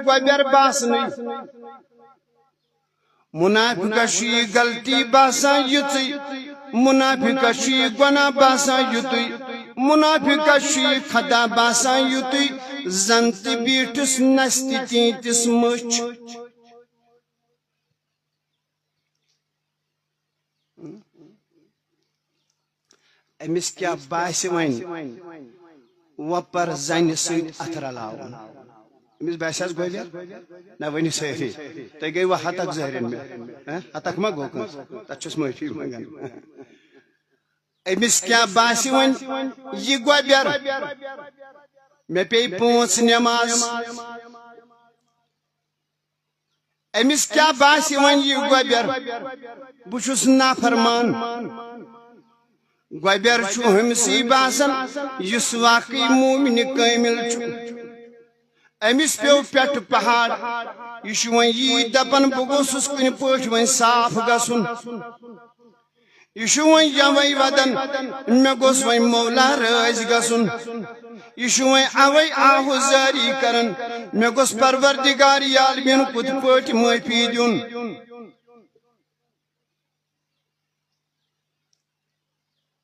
گوبر باسنٕے منافقس چھُ یہِ غلطی باسان یِژٕے منافقس چھُ یہِ گۄناہ باسان یُتُے منافقس چھُ یہِ خطا باسان یُتُے زن تہِ بیٖٹھِس نستہِ تیٖتِس مٔچھ أمِس کیٛاہ باسہِ وۄنۍ وۄپر زنہِ سۭتۍ اَتھٕ رلاوُن أمِس باسہِ حظ گوبر نہ ؤنِو سٲری تُہۍ گٔیوٕ ہتک زہرٮ۪ن مےٚ ہتک ما گوٚو کٲنٛسہِ تتھ چھُس معٲفی منٛگان أمِس کیٛاہ باسہِ وۄنۍ یہِ گوبر مےٚ پیٚیہِ 5 نٮ۪ماز أمِس کیٛاہ باسہِ وۄنۍ یہِ گوبر بہٕ چھُس نافرمان گوبر چھُ ہُمسٕے باسان یُس واقعی مومنہِ کٲمِل چھُ أمِس پیوٚو پٮ۪ٹھٕ پہاڑ یہِ چھُ وۄنۍ یی دپان بہٕ گوٚژھُس کُنہِ پٲٹھۍ وۄنۍ صاف گژھُن یہِ چھُ وۄنۍ یوے ودان مےٚ گوٚژھ وۄنۍ مولا رٲضۍ گژھُن یہِ چھُ وۄنۍ اوے آہوزاری کران مےٚ گوٚژھ پروردگار عالمیٖن کُتھ پٲٹھۍ معٲفی دیُن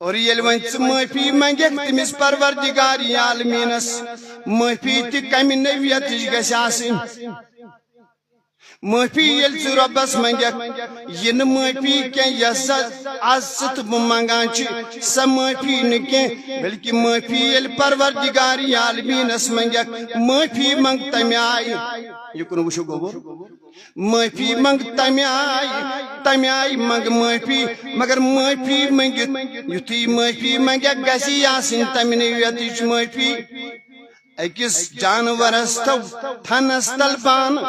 اور ییٚلہِ وۄنۍ ژٕ معٲفی منگکھ تٔمِس پروردگار عالمیٖنس معٲفی تہِ کمہِ نوعیتٕچ گژھِ آسٕنۍ معٲفی ییٚلہِ ژٕ رۄبس منگکھ یہِ نہٕ معٲفی کینٛہہ یۄس زن آز ژٕ تہٕ بہٕ منگان چھِ سۄ معٲفی نہٕ کینٛہہ بلکہِ معٲفی ییٚلہِ پروردگار عالمیٖنس منگکھ معٲفی منگ تمہِ آیہِ یِکُن وٕچھو گوٚبُر معٲفی منگ تمہِ آیہِ منگ معٲفی مگر معٲفی منگِتھ یُتھُے معٲفی منگکھ گژھِ آسٕنۍ تمہِ نوعیتٕچ معٲفی أکِس جانورس تھو تھنس تل بانہٕ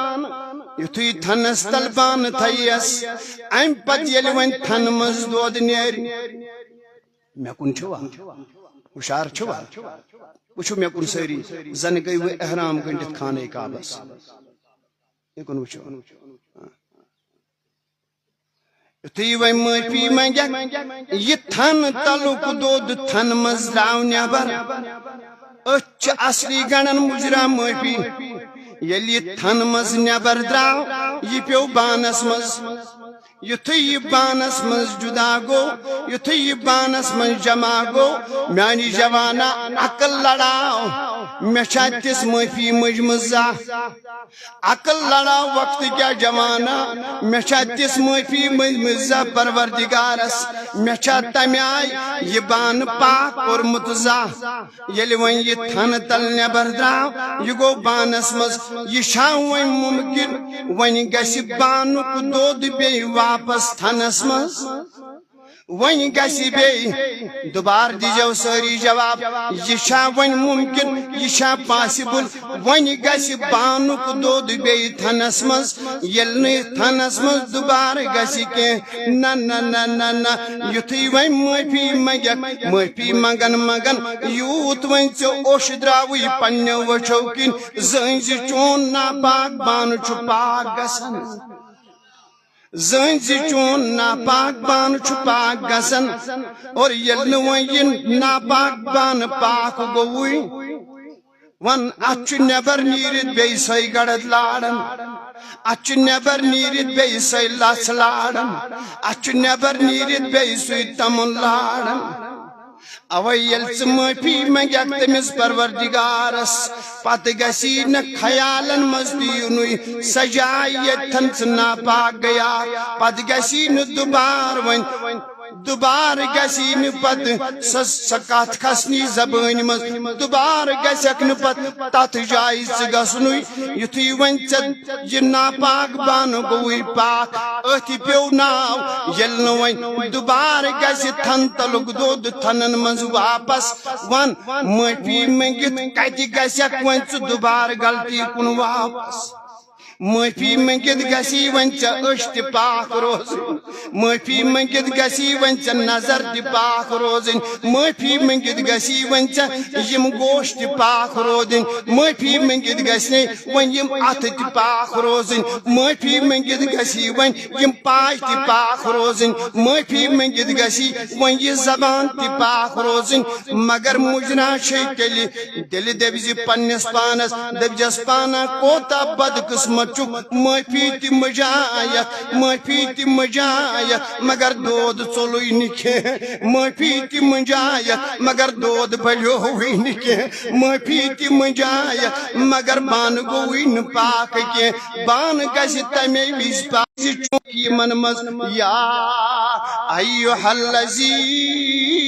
یُتھُے تھنس تل بانہٕ تھٲیِس امہِ پتہٕ ییٚلہِ وۄنۍ تھنہٕ منٛز دۄد نیرِ مےٚ کُن چھُوا ہُشار چھُوا وٕچھو مےٚ کُن سٲری زن گٔیوٕ احرام گٔنڈِتھ خانہ کعبس یِکُن وٕچھو یُتھُے وۄنۍ معٲفی منگکھ یہِ تھنہٕ تلُک دۄد تھنہٕ منٛز درٛاو نٮ۪بر أتھۍ چھِ اصلی گنڈان مُجرا معٲفی ییٚلہِ یہِ تھنہٕ منٛز نٮ۪بر درٛاو یہِ پیوٚو بانس منٛز یُتھُے یہِ بانس منٛز جُدا گوٚو یُتھُے یہِ بانس منٛز جمع گوٚو میانہِ جوانا عقل لڑاو مےٚ چھا تِژھ معٲفی مٔجمٕژ زانٛہہ عقل لڑاو وقتہٕ کیٛاہ جوانا مےٚ چھا تِژھ معٲفی مٔجمٕژ زانٛہہ پروردگارس مےٚ چھا تمہِ آیہِ یہِ بانہٕ پاک کوٚرمُت زانٛہہ ییٚلہِ وۄنۍ یہِ تھنہٕ تل نٮ۪بر درٛاو یہِ گوٚو بانس منٛز یہِ چھا وۄنۍ مُمکِن وۄنۍ گژھِ بانُک دۄد بیٚیہِ واپس تھنس منٛز وۄنۍ گژھِ بیٚیہِ دُبارٕ دیٖزیو سٲری جواب یہِ چھا وۄنۍ مُمکِن یہِ چھا پاسِبٕل وۄنۍ گژھِ بانُک دۄد بیٚیہِ تھنس منٛز ییٚلہِ نہٕ تھنس منٛز دُبارٕ گژھِ کینٛہہ نہ نہ نہ نہ نہ یُتھُے وۄنۍ معٲفی منگکھ معٲفی منگان منگان یوٗت وۄنۍ ژےٚ اوٚش درٛاوٕے پننیو وٕچھو کِنۍ زٲنۍ زِ چون ناپاک بانہٕ چھُ پاک گژھان زٲنۍ زِ چون ناپاک بانہٕ چھُ پاک گژھان اور ییٚلہِ نہٕ وۄنۍ یہِ ناپاک بانہٕ پاک گوٚوُے وۄنۍ اتھ چھُ نٮ۪بر نیٖرِتھ بیٚیہِ سۄے گڑد لاران اتھ چھُ نٮ۪بر نیٖرِتھ بیٚیہِ سۄے لژھ لاران اتھ چھُ نٮ۪بر نیٖرِتھ بیٚیہِ سُے تمُن لاران اوے ییٚلہِ ژٕ معٲفی منگکھ تٔمِس پروردگارس پتہٕ گژھی نہٕ خیالن منٛز تہِ یِنُے سۄ جاے ییٚتٮ۪ن ژٕ ناپاک گٔیاکھ پتہٕ گژھی نہٕ دُبارٕ وۄنۍ دُبارٕ گژھی نہٕ پتہٕ سۄ کتھ کھسنی زبٲنۍ منٛز دُبارٕ گژھکھ نہٕ پتہٕ تتھ جایہِ ژٕ گژھنُے یُتھُے وۄنۍ ژےٚ یہِ ناپاک بانہٕ گوٚوُے پاک أتھۍ پیوٚو ناو ییٚلہِ نہٕ وۄنۍ دُبارٕ گژھِ تھنہٕ تلُک دۄد تھنن منٛز واپس وَن معٲفی منگِتھ کتہِ گژھکھ وۄنۍ ژٕ دُبارٕ غلطی کُن واپس معافی منگت گسی ون ژے أچھ تہِ پاک روزٕنۍ معافی منگت گسی ون ژے نظر تہِ پاک روزٕنۍ معافی منگت گسی ون ژے یم گوش تہِ پاک روزٕنۍ معافی منگت گژھِ ون یم اتھٕ تہِ پاک روزٕنۍ معافی منگت گژھی ون یم پاے تہِ پاک روزٕنۍ معافی منگت گژھی ون یہ زبان تہِ پاک روزٕنۍ مگر مجرا چھے تیٚلہِ دِلہِ دٔپزِ پننِس پانس دٔپجس پانا کوتاہ بدقسمت چھُکھ معافی تہِ مجایتھ معافی تہِ مجایتھ مگر دود ژوٚلُے نہٕ کینٛہہ معافی تہِ مجایتھ مگر دود بلیووٕے نہٕ کینٛہہ معافی تہِ مجایتھ مگر بانہٕ گوٚوٕے نہٕ پاک کینٛہہ بانہٕ گژھِ تمے وِزِ پاک زِ چونکہ یمن منٛز یا ایُّہا الذین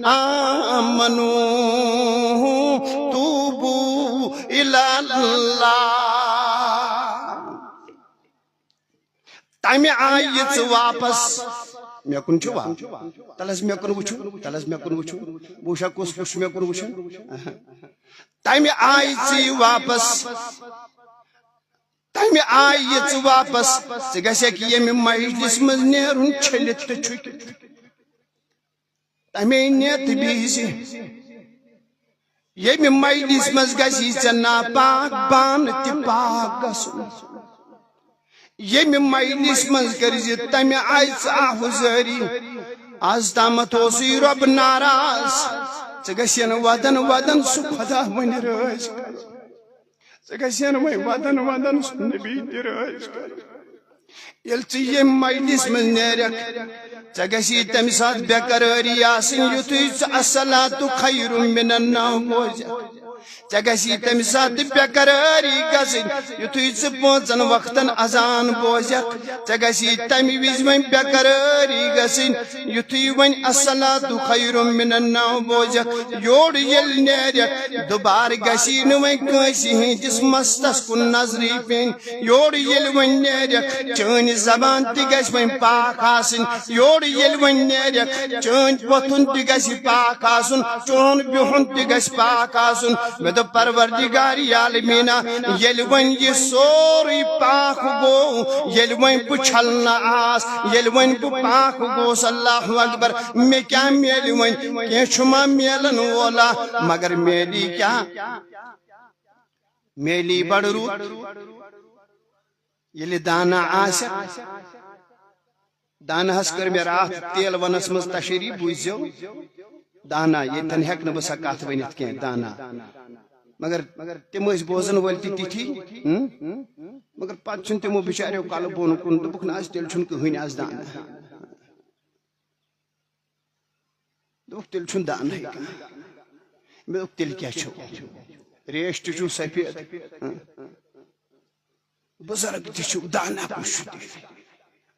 آمنوا توبوا الی اللہ تمہ آیہِ ژٕ واپس مے کُن چھُوا تلس مے کُن وٕچھُن تلس مے کُن وٕچھُن بہٕ وٕچھا کُس کُس چھُ مے کُن وٕچھُن تمہ آیہِ ژٕ واپس تمہ آیہِ ژٕ واپس ژٕ گژھکھ ییٚمہِ مجلس منٛز نیرُن چھٔلِتھ تہٕ چھُکِتھ تمے نیت بِہزِ ییٚمہِ مجلس منٛز گژھی ژےٚ ناپاک بانہٕ تہِ پاک گژھُن ییٚمہِ مجلس منٛز کٔرزِ تمہِ آیہِ ژٕ آہُزٲری آز تامتھ اوسُے رۄب ناراض ژٕ گژھِ نہٕ ودن ودن سُہ خدا وۄنۍ رٲضۍ کرُن ژٕ گژھِ نہٕ وۄنۍ ودن ودن سُہ نبی تہِ رٲضۍ کرُن ییٚلہِ ژٕ ییٚمہِ مجلس منٛز نیرکھ ژےٚ گژھی تمہِ ساتہٕ بے قرٲری آسٕنۍ یُتھُے ژٕ الصلاۃ خیر من النوم بوزکھ ژےٚ گژھی تمہِ ساتہٕ بے قرٲری گژھٕنۍ یُتھُے ژٕ پانٛژن وقتن اذان بوزکھ ژےٚ گژھی تمہِ وِزِ وۄنۍ بے قرٲری گژھٕنۍ یُتھُے وۄنۍ الصلاۃ خیر من النوم بوزکھ یورٕ ییٚلہِ نیرکھ دُبارٕ گژھی نہٕ وۄنۍ کٲنٛسہِ ہٕنٛدِس مستس کُن نظرٕے پیٚنۍ یورٕ ییٚلہِ وۄنۍ نیرکھ چٲنۍ زبان تہِ گژھِ وۄنۍ پاک آسٕنۍ یورٕ ییٚلہِ وۄنۍ نیرکھ چٲنۍ وۄتھُن تہِ گژھِ پاک آسُن چون بِہُن تہِ گژھِ پاک آسُن مےٚ دوٚپ پروردگار عالمیٖنا ییٚلہِ وۄنۍ یہِ سورُے پاک گوٚو ییٚلہِ وۄنۍ بہٕ چھلنہٕ آس ییٚلہِ وۄنۍ بہٕ پاک گوٚوس اللہ اکبر مےٚ کیٛاہ میلہِ وۄنۍ کینٛہہ چھُ ما میلن وولا مگر میلی کیٛاہ میلی بڑٕ رُت ییٚلہِ دانا آسکھ دانہس کٔر مےٚ راتھ تیلونس منٛز تشریٖف بوٗزِو دانا ییٚتٮ۪ن ہٮ۪کہٕ نہٕ بہٕ سۄ کتھ ؤنِتھ کینٛہہ دانا مگر تِم ٲسۍ بوزن وٲلۍ تہِ تِتھی مگر پتہٕ چھُنہٕ تِمو بِچاریو کلہٕ بۄن کُن دوٚپُکھ نہ حظ تیٚلہِ چھُنہٕ کٕہٕنۍ آز دانا دوٚپُکھ تیٚلہِ چھُنہٕ دانہٕے کانٛہہ مےٚ دوٚپ تیٚلہِ کیٛاہ چھُو ریش تہِ چھُو سفید بُزرگ تہِ چھُو دانا کُس چھُ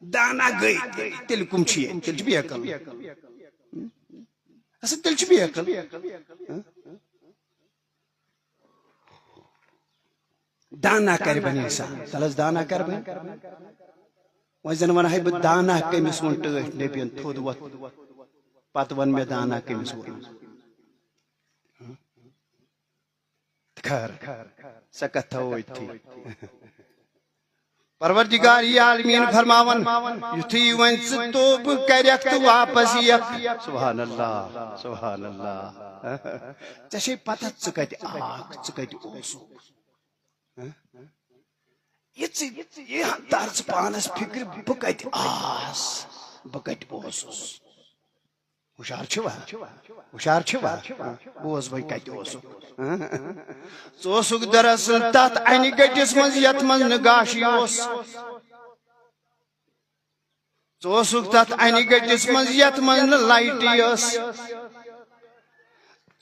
دانا گٔے تیٚلہِ کٕم چھِ ییٚتہِ تیٚلہِ چھِ بیکل تیٚلہِ چھِ بیکل دانا کرِ بنہِ انسان تلس دانا کر بنہِ وۄنۍ زن ونہٕ ہے بہٕ دانا کٔمِس ووٚن ٹٲٹھۍ نبین تھوٚد وۄتھ پتہٕ ون مےٚ دانا کٔمِس ووٚن خیر سۄ کتھ تھاوو أتھی پروردگار عالمیٖن فرماون یُتھُے وۄنۍ ژٕ توبہٕ کرکھ تہٕ واپس یِکھ سبحان اللہ سبحان اللہ ژےٚ چھے پتہ ژٕ کتہِ آکھ ژٕ کتہِ اوسُکھ یہ تر ژٕ پانس فکر بہٕ کتہِ آس بہٕ کتہِ اوسُس ہُشار چھُوا ہُشار چھُوا بوز وۄنۍ کتہِ اوسُکھ ژٕ اوسُکھ دراصل تتھ انہِ گٔٹِس منٛز یتھ منٛز نہٕ گاشٕے اوس ژٕ اوسُکھ تتھ انہِ گٔٹِس منٛز یتھ منٛز نہٕ لایٹٕے ٲس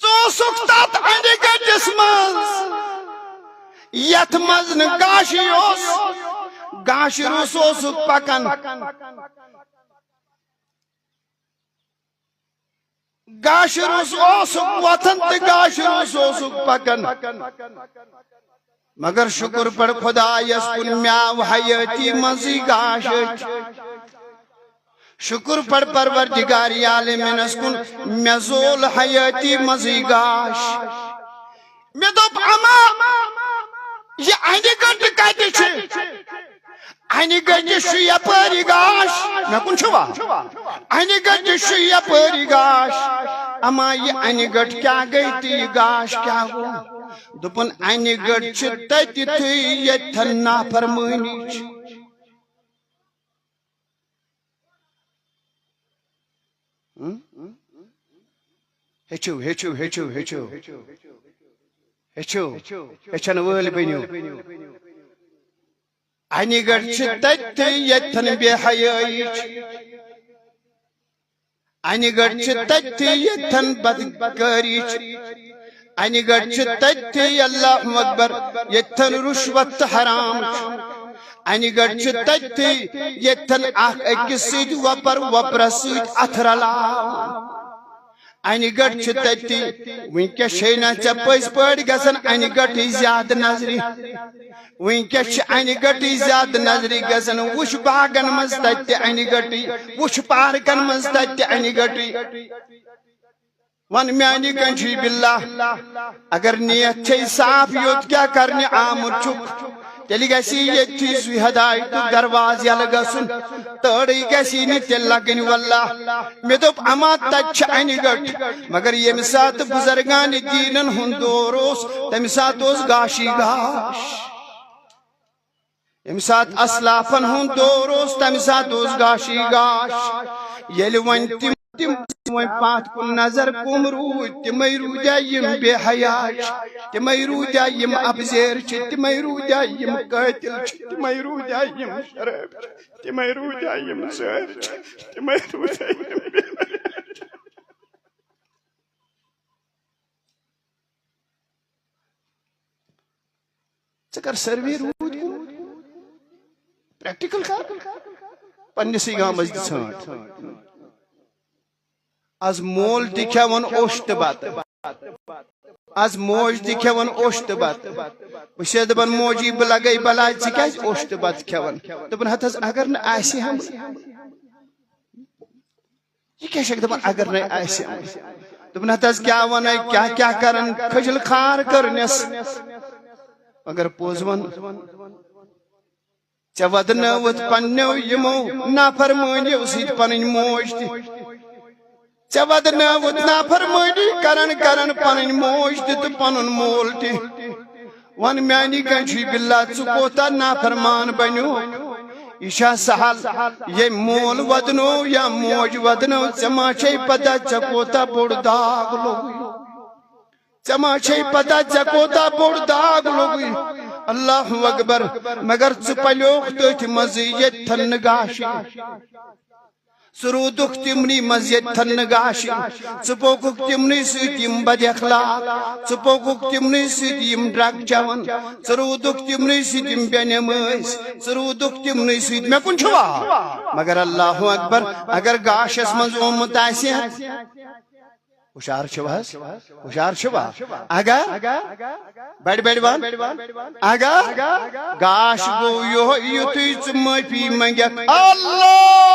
ژٕ اوسُکھ تتھ انہِ گٔٹِس منٛز یتھ منٛز نہٕ گاشٕے اوس گاشہٕ روٚس اوسُکھ پکان گاشہٕ روٚس اوسُکھ وۄتھان تہٕ گاشہٕ روٚس اوسُکھ پکان مگر شُکر پڑ خۄدایس کُن مےٚ آو حیٲتی منٛزٕے گاش شُکر پڑ پروردگار عالمیٖنس کُن مےٚ زول حیٲتی منٛزٕے گاش مےٚ دوٚپ اما یہ انہِ گٔٹہٕ Ani gadish ya parigash. Na kun chwa. Ani gadish ya parigash. Ama ye ani gad kya gayi ti gash kya ho. Dupun ani gad chittati thi ye thanna farmani. Hechu. Hechan wali binu. Ani gad chittati ye than behayich. Ani gad chittati ye than badkarich. Ani gad chittati Allahu Akbar ye than rushwat haram. Ani gad chittati ye than akisid waprasid athrala. Ani gad chittati winka shayna chapais pad gasan ani gad zyad nazri. Winka ani gad zyad nazri gasan wush bagan mastati ani gad wush parkan mastati ani gad. Wan میانی کنچی باللہ اگر نیت چھے صاف یوت کیا کرنی آمد چک تیلی گیسی یہ تیزوی ہدائی تو درواز یا لگسن تڑی گیسی نی تیل لگنی واللہ میں تو اما تچ آئینی گٹ مگر یہ مسات بزرگانی دینن ہندوروس تیمسات اوز گاشی گاش یہ مسات اسلافن ہندوروس تیمسات اوز گاشی گاش یہ لونتی وين پاتكم نظركم روج تميرو جايم بحياش تميرو جايم أبزير تميرو جايم قاتل تميرو جايم شراب تميرو جايم زهر تميرو جايم تكر سروي رود practical كار پنسي گام مزد سانت از مول دکھیون اوشت بات از موج دکھیون اوشت بات بشید بن موجی بلگئی بلائی چکیز اوشت بات کھیون دبن حتیز اگر نہ آئیسی ہم یہ کیا شک دبن اگر نہ آئیسی ہم دبن حتیز کیا ونائی کیا کرن کھجل خار کرنیس اگر پوزون چودن وط پنیو یمو نافرمانیو سید پنن موج دی چود نوت نافرمانی کرن پنن موج دی تو پنن مول دی وان میانی کنچی باللہ چکوتا نافرمان بنیو ایشا سحال یہ مول ودنو یا موج ودنو چماچے پتا چکوتا بڑ داغ لوگی چماچے پتا چکوتا بڑ داغ لوگی اللہ اکبر مگر چپلیوخ تو مزید تھنگاشی سرودک تمنی مزید تھنگاشی چپوکک تمنی سیتیم بد اخلاق چپوکک تمنی سیتیم ڈرگ چون سرودک تمنی سیتیم بینمائز سرودک تمنی سیت میں کن چھوا مگر اللہ اکبر اگر گاشس منز امت آسی ہے ہوشار چھوا آگا بیڑ بان آگا گاش گو یو تیز مفی منگیا اللہ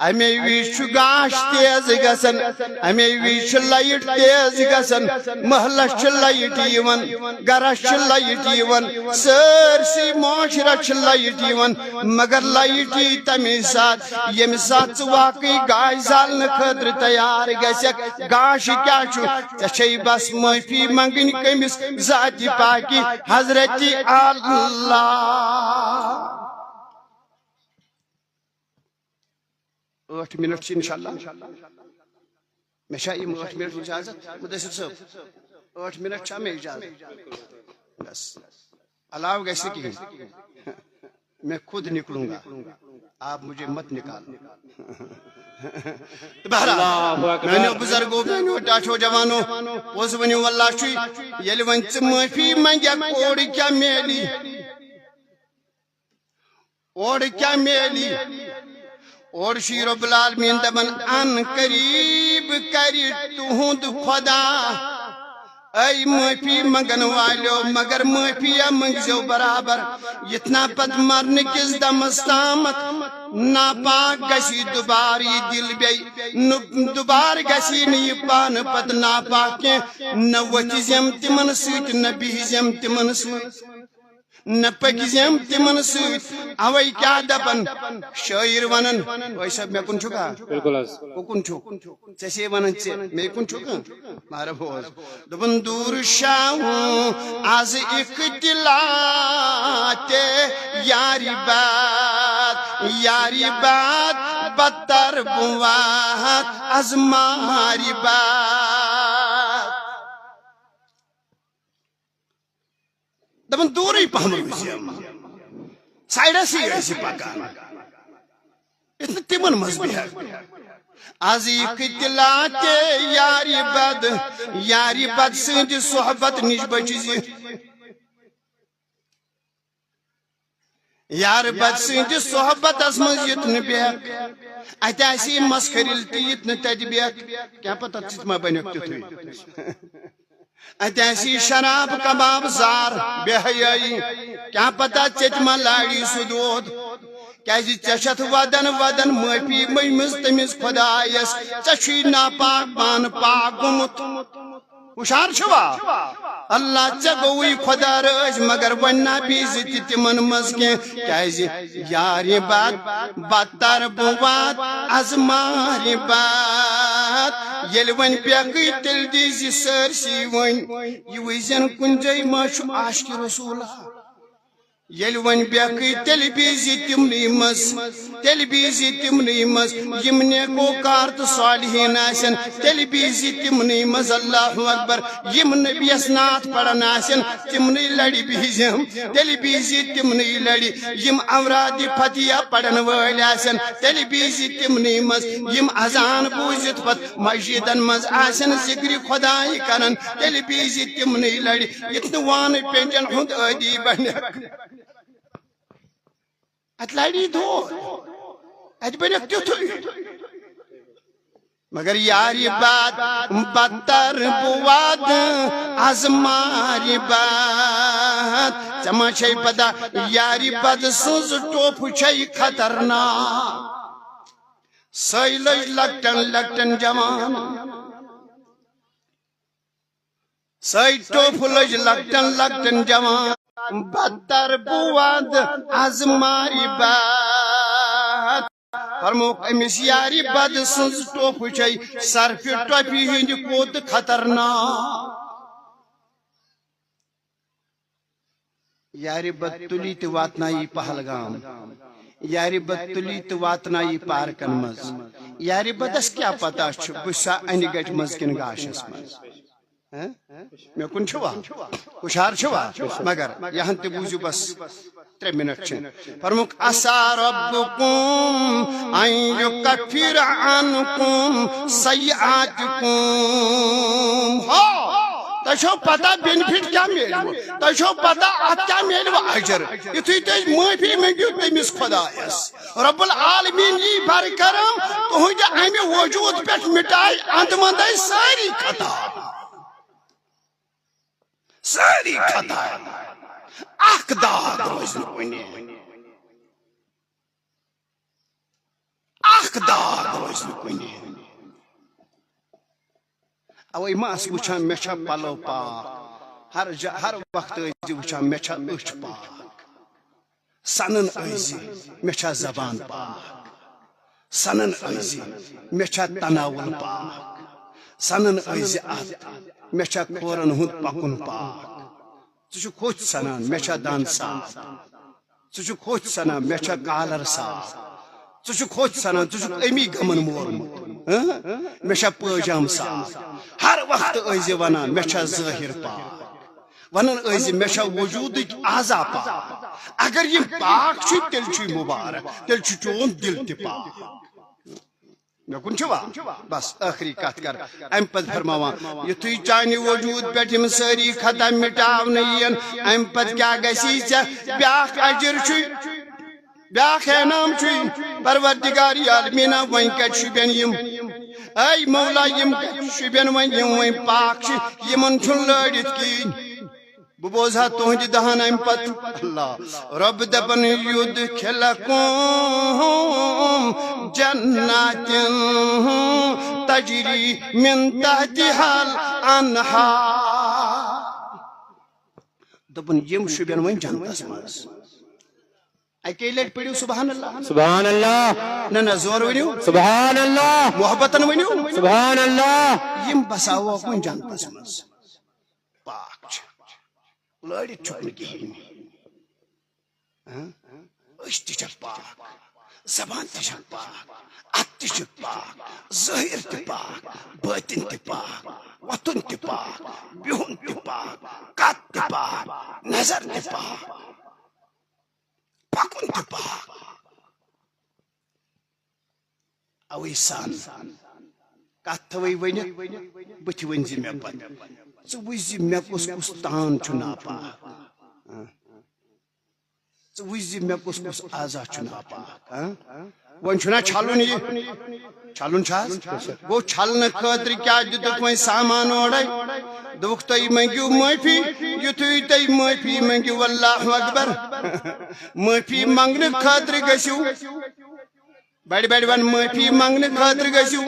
امی ویش گاش تیز گسن امی ویش لائٹ تیز گسن محلش لائٹ یون گرش لائٹ یون سرسی معاشرش لائٹ یون مگر لائٹ تمی ساتھ یم ساتھ واقعی گاش زالن خدر تیار گسک گاش کیا چھو چچھئی بس معافی منگن کمس ذاتی پاکی حضرت اللہ 8 منٹ انشاءاللہ میں شاہیم 8 منٹ اجازت مدسر صاحب 8 منٹ چھا میں اجازت بس علاو گیسے کی میں خود نکلوں گا آپ مجھے مت نکال میں نے بزرگو بینو ٹاچو جوانو وز ونیو واللہ شوی یلی ونچ معافی منگیا اوڑی کیا میلی اور شیر رب العالمین دبن ان قریب کری تہند خدا اے معافی منگن والو مگر معافی منگزو برابر اتنا پت مرن کس دمس تامت ناپاک گسی دوباری دل بی دوبار گسی نی پان پت ناپاک نہ وچزم تمن سیت نہ بہزم تمن سیت نہ پکزم تمن سیت اوے کیا دپن شاعر ونن وے سب میں کن چھکا بالکل حظ کن چھو چے ونن چے میں کن چھکا مارا بوز دپن دور شاہ از اختلاط یاری بات بدتر بوات از ماری بات دپن دوری پہم روزیم سائڈا سی ایسی پاکان اتنا تمن مذہبی ہے از اختلاط یاری بد سند صحبت نش بچی یار بد سند صحبت از من یتن بیک اتاسی مسخریل تیت نہ تت بیک کیا پتہ تما بنک تتھوی اتاسی شراب کباب زار بے حیائی کیا پتہ چتما لاڑی سدود کیازِ چشت ودن معافی مجمز تمس خدایس چشی ناپاک پان پاک گمت ہوشار چھوا اللہ چا گوئی خدا رج مگر وننا بیزتی تمن مزکیں کیازِ یاری بات بدتر بوات از ماری بات یل ون پیاکی تل دیزی سرسی ون یہ ویزن کنجائی ماشو عاشق رسولہ یل ون بیاکی تل بیزی تمنی مز یمنے کو کارت صالحین آسن تل بیزی تمنی مز اللہ اکبر یم نبی اسنات پڑھن آسن تمنی لڑی بیزیم تل بیزی تمنی لڑی یم اوراد فتیہ پڑھن وال آسن تل بیزی تمنی مز یم اذان بوزت پت مسجدن مز آسن ذکر خدای کرن تل بیزی تمنی لڑی اتنوان پینجن ہند عدی بنک ات لڑی دو ات بنک تیتھوی مگر یاری بات بدتر بواد از ماری بات چما چھ پتا یاری بد سوز ٹوپ چھ خطرناک سیلج لکٹن جوان سی ٹوپ لج لکٹن جوان بدتر بواد از ماری بات فرموک امس یاری بد سنز ٹوپ چھ سرف ٹوپی ہند کود خطرناک یاری بد تلی تو واتنائی پہلگام یاری بد تلی تو واتنائی پارکن مز یاری بدس کیا پتا بسا این گٹ مز کن گاشس مز میں کن چھوا کشار چھوا مگر یہاں تے بوزو بس 3 منٹ چھن فرموک اسا ربکم ان یکفر عنکم سیئاتکم تشو پتا بینفٹ کیا میلو تشو پتا ات کیا میلو اجر یتھوی تیج معافی منگیو تمس خدایس رب العالمین یہ بر کرم تہنج امہ وجود پہ مٹائی اندمندائی ساری خطا ساری خطا اخ داغ روز نکنی اخ داغ روز نکنی اوی ماس وچھان میں چھا پلو پاک ہر وقت ایزی وچھان میں چھا اچھ پاک سنن ایزی میں چھا زبان پاک سنن ایزی میں چھا تناول پاک سنن ایزی آت میں چھا کورن ہند پکن پاک ژٕ کھوت سنان میں چھا دان صاف ژٕ کھوت سنان میں چھا کالر صاف ژٕ کھوت سنان ژٕ امی گمن مورمت میں چھا پاجام صاف ہر وقت ایزی ونان میں چھا ظاہر پاک ونان ایزی میں چھا وجودک اعضا پاک اگر یہ پاک چھ تیل چھ مبارک تیل چھ چون دل تہ پاک میں کن چھوا بس آخری کت کر ام پت فرماوان یتھوی چانہ وجود پہ ساری خطا مٹاون ین ام پت کیا گسی ژے بیاکھ اجر چھ بیاکھ انعام چھ پروردگار عالمین وۄنۍ کتہِ شُبین یم اے مولا یم شبین ون یم ون پاک یمن چھن لڑت کین بہ بوزہا تہندِ دہن ام پت اللہ رب دپن یدخلکم جنات تجری من تحتها الانہار دپن یم شبین ون جنتس مز اکی لٹ پڑھو سبحان اللہ سبحان اللہ نہ زور ونیو سبحان اللہ محبتن ونیو سبحان اللہ یم بساو کن جنتس مز پاک لڑت چھک نہ کہین أش تہِ چھکھ پاک زبان تہِ چھکھ پاک اتھ تہِ چھُکھ پاک ظٲہِر تہِ پاک بٲطِن تہِ پاک وۄتھُن تہِ پاک بِہُن تہِ پاک کتھ تہِ پاک نظر تہِ پاک پکُن تہِ پاک اوے سان کتھ تھوے ؤنِتھ بٕتھِ ؤنزِ مےٚ پتہٕ ژٕ وٕچھ مےٚ کُس کُس تان چھُ ناپاک ژٕ وٕچھ مےٚ کُس کُس اعضا چھُ ناپاک وۄنۍ چھُنا چھلُن یہِ چھلُن چھا گوٚو چھلنہٕ خٲطرٕ کیٛاہ دِتُکھ وۄنۍ سامان اورے دوٚپُکھ تُہۍ منٛگِو معٲفی یُتھُے تُہۍ معٲفی منٛگِو اللہ اکبر معٲفی منٛگنہٕ خٲطرٕ گٔژھِو بڑِ بڑِ ون معٲفی منٛگنہٕ خٲطرٕ گٔژھِو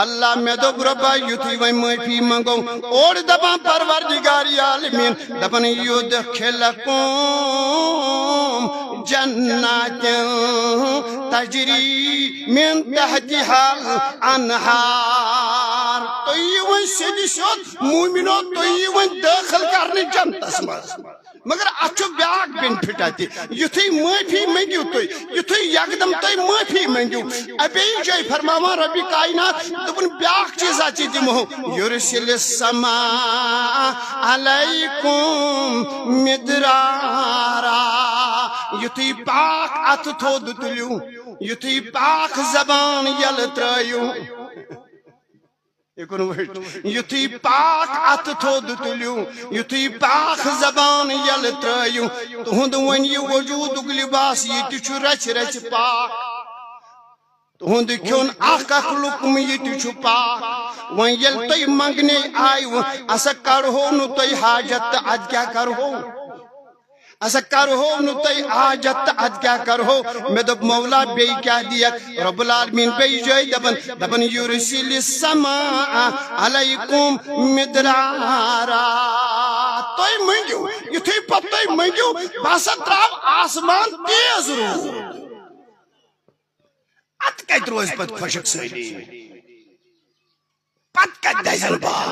اللہ مےٚ دوٚپ رۄبا یُتھُے وۄنۍ معٲفی منٛگو اورٕ دپان پروردگارِ عالمیٖن دپان یُدخلکم جنات تجری من تحتها الانہار تُہۍ یِیِو وۄنۍ سیٚدِ سیوٚد موٗمِنو تُہۍ یِیِو وۄنۍ دٲخل کرنہٕ جنتس منٛز مگر اتھ چھُ بیاکھ بینفٹ اتہِ یُتھُے معٲفی منٛگِو تُہۍ یُتھُے یکدم تُہۍ معٲفی منٛگِو بیٚیہِ جایہِ فرماوان رۄبِ کاینات دوٚپُن بیاکھ چیٖزا ژٕ دِمہو یُرسِلِ السماء علیکم مدرارا یُتھُے پاک اتھٕ تھوٚد تُلِو یُتھُے پاک زبان یلہٕ ترٲیِو یُتھُے پاک اتھٕ تھوٚد تُلِو یُتھُے پاک زبان یلہٕ ترٲیِو تُہُنٛد وۄنۍ یہِ وجوٗدُک لِباس یہِ تہِ چھُ رژھِ رژھِ پاک تُہُنٛد کھیوٚن اکھ اکھ لُقمہٕ یہِ تہِ چھُ پاک وۄنۍ ییٚلہِ تُہۍ منٛگنے آیوٕ اسا کڑہو نہٕ تُہۍ حاجت تہٕ ادٕ کیٛاہ کرہو اسا کرہو نہٕ تُہۍ حاجت تہٕ ادٕ کیٛاہ کرہو مےٚ دوٚپ مولا بیٚیہِ کیٛاہ دِیکھ رۄب العالمیٖن بیٚیہِ جایہِ دپان یُرسِلِ السماء علیکم مدرارا تُہۍ منٛگِو یُتھُے پتہٕ تُہۍ منٛگِو بہٕ ہسا تراو آسمان تیز روٗد اتھ کتہِ روزِ پتہٕ خۄشک سٲلی پتہٕ کتہِ دزن باغ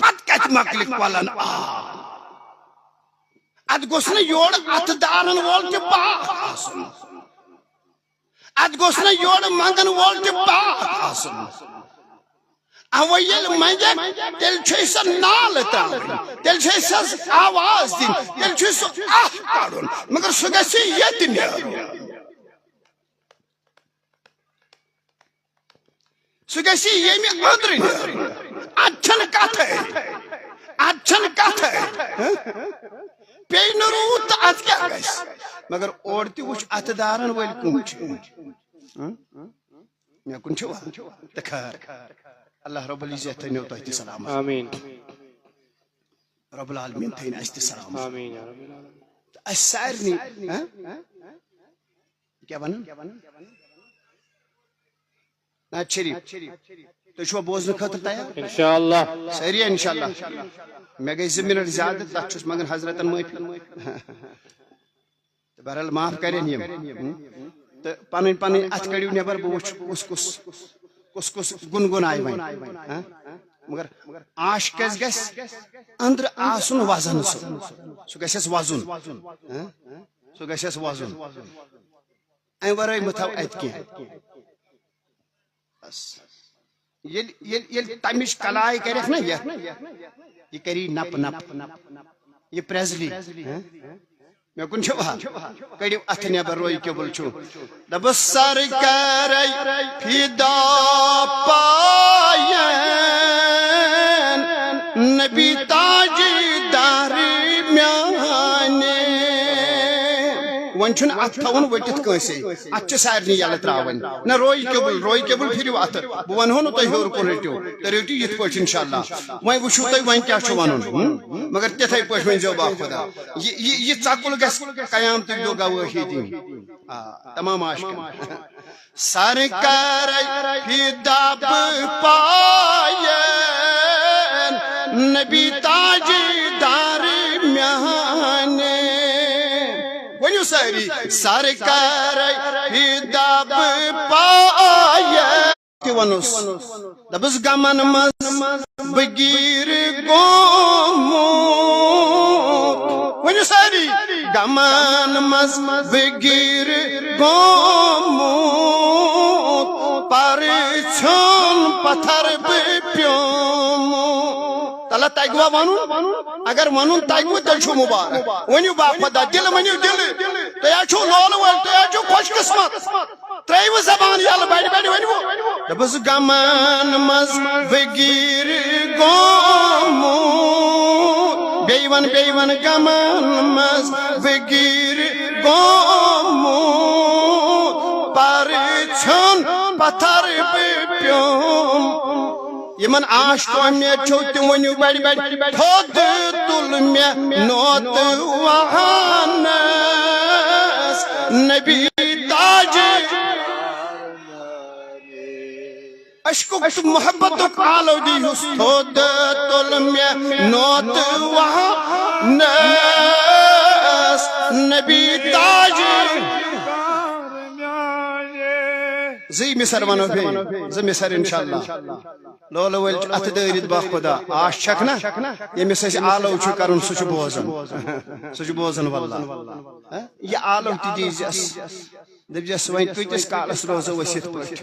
پتہٕ کتہِ مۄکلہِ کۄلن آب اتھ گوٚژھ نہٕ یورٕ اتھٕ دارن وول تہِ پاک آسُن اتھ گوٚژھ نہٕ یورٕ منگن وول تہِ پاک آسُن اوے ییٚلہِ منگیکھ تیٚلہِ چھُے سۄ نالہٕ تراوٕنۍ تیٚلہِ چھے سۄ آواز دِنۍ تیٚلہِ چھُے سُہ آہ کڑُن مگر سُہ گژھِ ییٚتہِ نیرُن سُہ گژھِ ییٚمہِ أنٛدرٕ نیرُن اتھ چھنہٕ کتھے اتھ چھنہٕ کتھے پیٚیہِ نہٕ روٗد تہٕ اتھ کیٛاہ گژھِ مگر اورٕ تہِ وٕچھ اتھٕ دارن وٲلۍ کٕم چھِ مےٚ کُن چھُوا تہٕ خٲر اللہ رب العزت تھٲینو تۄہہِ تہِ سلامت آمیٖن رب العالمیٖن تھٲیِن اسہِ تہِ سلامت آمیٖن تہٕ اسہِ سارنٕے کیٛاہ ونان نعت شریٖف تُہۍ چھُوا بوزنہٕ خٲطرٕ تیار انشاء اللہ سٲری انشاء اللہ مےٚ گٔے 2 مِنٹ زیادٕ تتھ چھُس منگان حضرتن معٲفی تہٕ بہرحال معاف کرن یِم تہٕ پنٕنۍ پنٕنۍ اتھ کٔڑِو نٮ۪بر بہٕ وٕچھِ کُس کُس گُنگُنایہِ وۄنۍ مگر عاشقس گژھِ أنٛدرٕ آسُن وزن سُہ گژھٮ۪س وزُن سُہ گژھٮ۪س وزُن امہِ ورٲے مہ تھاو اتہِ کینٛہہ بس ییٚلہِ تمِچ کلاے کرٮ۪کھ نا یتھ یہِ کری نپ نپ یہِ پرٛزلی مےٚ کُن چھُوا کٔڑِو اتھٕ نٮ۪بر روے کیبل چھُ دپس سرکارے فدا پاین نبی تاجدار میانہِ ون چھن ات تھون وٹت کنسی ات سارنی یل تراون نہ روئی کیبل پھرو ات بہ ونہو نا تہ ہیور کن رٹو تو رٹو یت پٲٹھۍ انشاءاللہ وۄنۍ وٕچھو تُہۍ وۄنۍ کیاہ چھُ ونُن مگر تِتھے پٲٹھۍ ؤنۍ زیو با خدا یہ ژکُل گژھِ قیامتٕکۍ دۄہ گوٲہی دِنۍ تمام عاشقن سرکار ہداب پائے نبی تاج دار میان ونیو ساری سرکار ہداب پائے ونس دبس گمن مز بگیر گومو ونیو ساری گمن مز بگیر گومو پر چھن پتھر پیومو تلا تگوا ونن اگر ونن تگو تیل چھو مبارک ونیو با خدا دل ونیو دل تیا چھو لول ول تیا چھو خوش قسمت تریو زبان یال بڑی بڑی ونیو دبس گمان مز بگیر گومو بیون گمان مز بگیر گومو پر چھن پتھر پیوم یمن آش تو میں چھو تم ونیو بڑی بڑی تھود تل میں نوت وہانس نبی تاج اشکو محبت آلو دیوس تھود تل میں نوت وہانس نبی تاج زی مصر ونو بی زی مصر انشاءاللہ لولو ول ات دٲرِتھ با خدا آش چھک نا ییٚمِس أسۍ آلو چھُ کرُن سُہ چھُ بوزان واللہ یہ آلو تہِ دیٖزٮ۪س دٔپۍزٮ۪س وۄنۍ کۭتِس کالس روزو أسۍ یِتھ پٲٹھۍ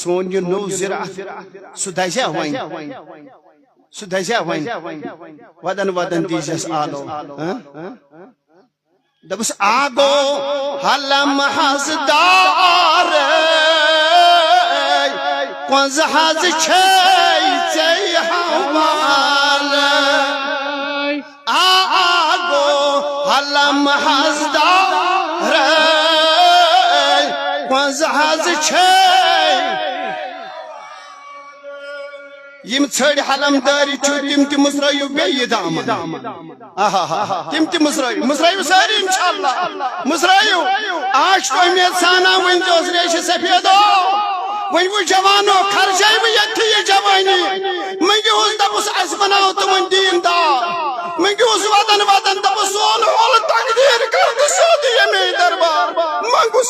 سون یہِ نوٚو زِراعت سُہ دزیا وۄنۍ ودن دیٖزٮ۪س آلو دبس آگو حلم حزدار کنز حز چی حوال آگو حلم حزدار کنز حز یم ژھڑ حلم داری چھو تم تہ مزرٲیِو بیٚیہِ دامن تم تہ مزرٲیِو سٲری انشاءاللہ مزرٲیِو آش تو امید سانا ؤنۍ زیوس ریشہِ سفیدو وۄنۍ وٕچھ جوانو خرچے بہٕ ییٚتھی یہِ جوانی منٛگیوُس دپُس اَسہِ بناو تِمن دیٖن دار منٛگیوُس ودن دپُس سون ہول تقدیٖر کر تہٕ سیوٚد ییٚمے دربار منٛگُس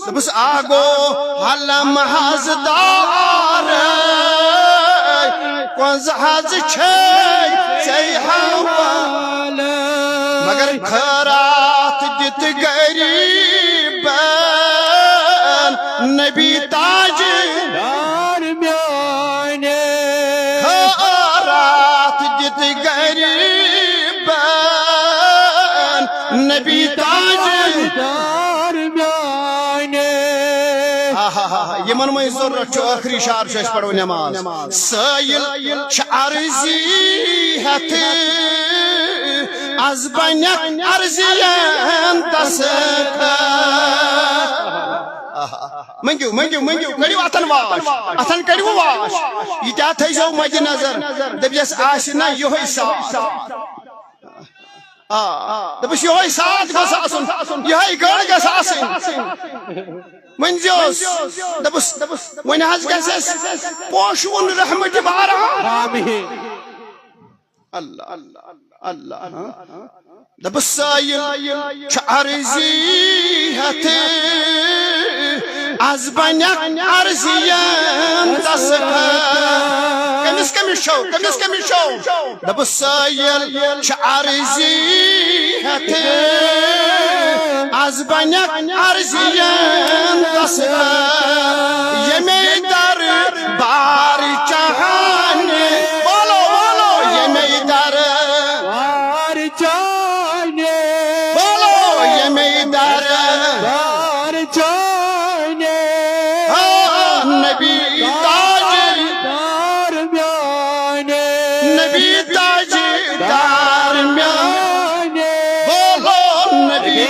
دپُس آگو حلم حزدار کنز حز چی حوال مگر خیرات دت غریبن نبی تاج دار میانے خیرات دت غریبن نبی تاج دار میانے یمن میں ضرورت چھو آخری شعر چھو اس پڑھو نماز سائل عرضی ہتھ از بنیک عرضیان تسکا منگیو کریو اتن کریو واش یہ کیا تھے جو مجھ نظر دبیس آسنا یہوئی ساتھ دبیس یہوئی ساتھ گس آسن یہوئی گڑ گس آسن منزیوس دبس ون حض گسس پوشون رحمت بارا اللہ دبس سائل عرضی ہتھ از بنیک عرضیان تسکا کمس شو دبس سائل عرضی ہتھ از بنیک عرضیان تسکا یمی در بار چاہانے بولو یمی در بار چاہانے بولو یمی در بار چاہانے نبی تاج دار میانے نبی تاج دار میانے بولو نبی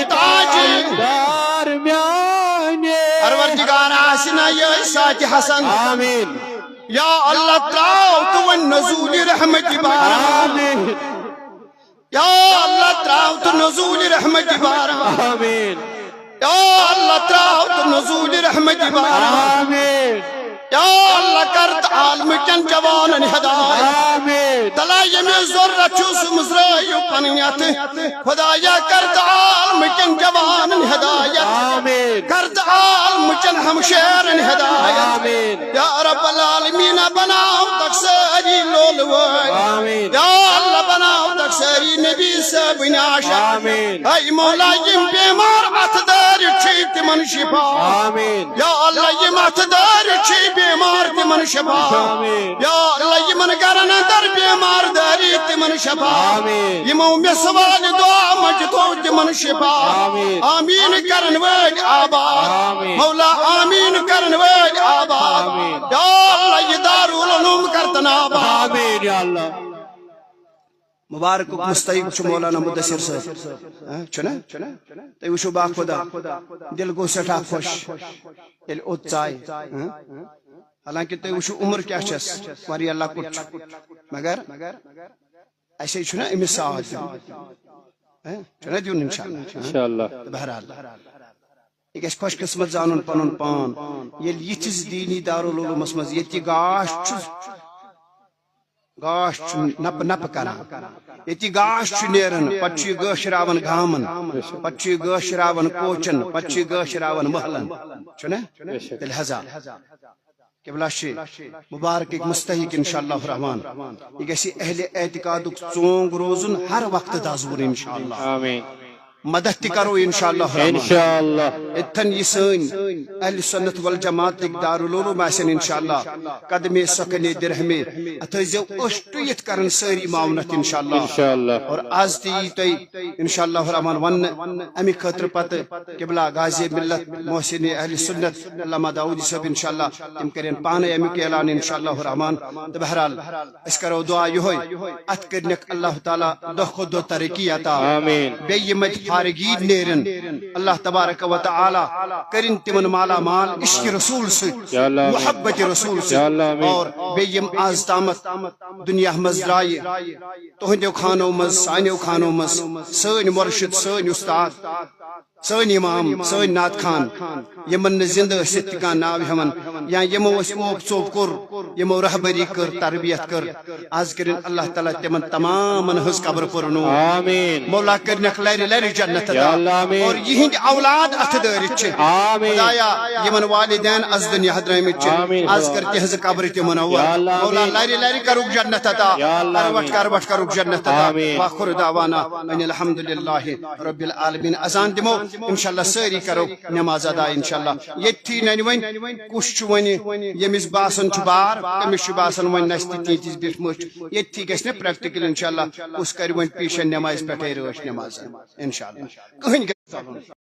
آسنا یہ ساتھ حسن آمین یا اللہ تراو تو نزول رحمت بارا آمین یا اللہ تراو تو نزول رحمت بارا آمین یا اللہ تراو تو نزول رحمت بارا آمین یا اللہ کرت عالم کن جوانن ہدایت آمین تلا یمی ضرورت چھو مزرائیو پنیت خدایا کرت عالم کن جوانن ہدایت آمین کرت عالم کن ہمشیرن ہدایت آمین یا رب العالمین بناو تک ساری لولوائے آمین یا اللہ بناو تک ساری نبی سب ناشا آمین اے مولا یم بیمار اتدار چھی تمن شفا آمین یا اللہ یم اتدار چھی بیمار تمن شفا آمین یا اللہ یمن گرن در بیمار داری تمن شفا آمین یمو میں سوال دعا مجدو تمن شفا آمین آمین کرن ویل آباد آمین مولا آمین کرن ویل آباد آمین یا اللہ یہ دارالعلوم کرتن آباد آمین یا اللہ مبارک مستحق چھ مولانا مدثر صاحب چھنا تُہۍ وٕچھِو با خدا دل گو سٹھا خوش ییٚلہِ اوٚت ژاے حالانکہ تُہۍ وٕچھِو عمر کیا چھس واریاہ لۄکُٹ چھُ مگر اَسے چھُنا أمِس ساتھ دیُن چھُنا دیُن انشاءاللہ بہرحال یہ گژھِ خوش قسمت زانُن پنُن پان ییٚلہِ یِتھِس دیٖنی دارالعلوٗمس منٛز ییٚتہِ گاش چھُ گاش نپ نپ کران یتی گاش نیران پتہ گاشراون گامن پتہ گاشراون کوچن پتہ گاشراون محلن چھنا لہذا قبلہ مبارک ایک مستحق انشاءاللہ الرحمن یہ گژھِ اہل اعتقاد چونگ روزن ہر وقت دازور انشاءاللہ آمین مدد تہ کرو انشاءاللہ الرحمن انشاءاللہ اتن یہ سن اہل سنت والجماعت دارالعلوم آسن انشاءاللہ قدمے سکنے درہمے اتھزیو اشتیت کرن ساری معاونت انشاءاللہ اور آز تی تئی انشاءاللہ الرحمن ون امی خطر پت قبلہ غازی ملت محسن اہل سنت علامہ داؤد صاحب انشاءاللہ تم کرین پانے امی کے اعلان انشاءاللہ الرحمن بہرحال اس کرو دعا یہ ات کرنک اللہ تعالی دہ خود دو ترقی عطا آمین بیمت فارغین نیرن اللہ تبارک و تعالی کرن تمن مالا مال عشق رسول سے محبت رسول سے اور بیم آز تامت دنیا مز درائے تہندیو خانو مز سانیو خانو مز سن مرشد سن استاد سن امام سن نات خان یمن زندہ ست کان ناو ہمن یا یمو اوپ ژوپ کور یمو رہبری کر تربیت کر آز کرن اللہ تعالی تمن تمام ہز قبر پرنو آمین مولا کرنک لری لری جنت یا اللہ آمین اور یہند اولاد اتھ دارت چھ آمین خدایا یمن والدین از دنیا حضرمت چھ آز کر تہذ قبر تہ منور مولا لری لری کروک جنت عطا کروٹ کروک جنت عطا واخر دعوانا ان الحمدللہ رب العالمین اذان دمو انشاءاللہ ساری کرو نماز ادا انشاءاللہ یتھی نن ون کس چھ ون یمس باسن چھ بار کمس چھ باسن ون نستی تیتس بیٹھ مچ یتھی گژھِ پریکٹیکل انشاءاللہ کس کر ون پیشن نماز پٹھے روش نماز انشاءاللہ کہن